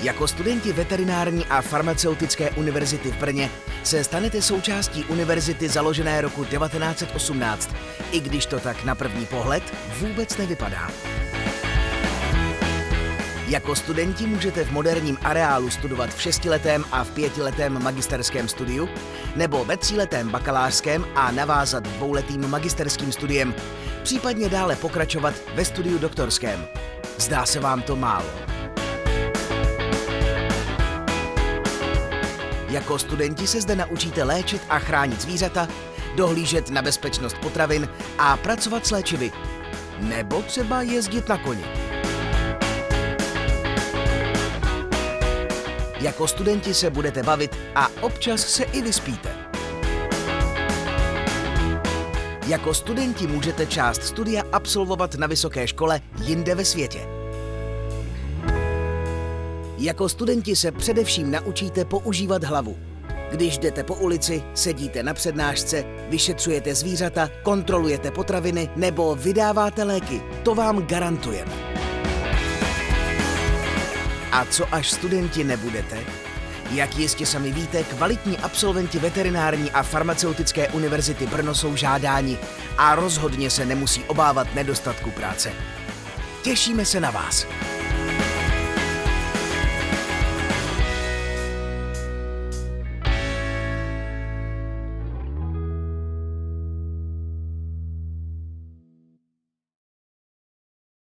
Jako studenti Veterinární a farmaceutické univerzity v Brně se stanete součástí univerzity založené roku 1918, i když to tak na první pohled vůbec nevypadá. Jako studenti můžete v moderním areálu studovat v 6letém a v 5letém magisterském studiu nebo ve 3letém bakalářském a navázat 2letým magisterským studiem, případně dále pokračovat ve studiu doktorském. Zdá se vám to málo? Jako studenti se zde naučíte léčit a chránit zvířata, dohlížet na bezpečnost potravin a pracovat s léčivy. Nebo třeba jezdit na koni. Jako studenti se budete bavit a občas se i vyspíte. Jako studenti můžete část studia absolvovat na vysoké škole jinde ve světě. Jako studenti se především naučíte používat hlavu. Když jdete po ulici, sedíte na přednášce, vyšetřujete zvířata, kontrolujete potraviny nebo vydáváte léky, to vám garantujeme. A co až studenti nebudete? Jak jistě sami víte, kvalitní absolventi Veterinární a farmaceutické univerzity Brno jsou žádáni a rozhodně se nemusí obávat nedostatku práce. Těšíme se na vás.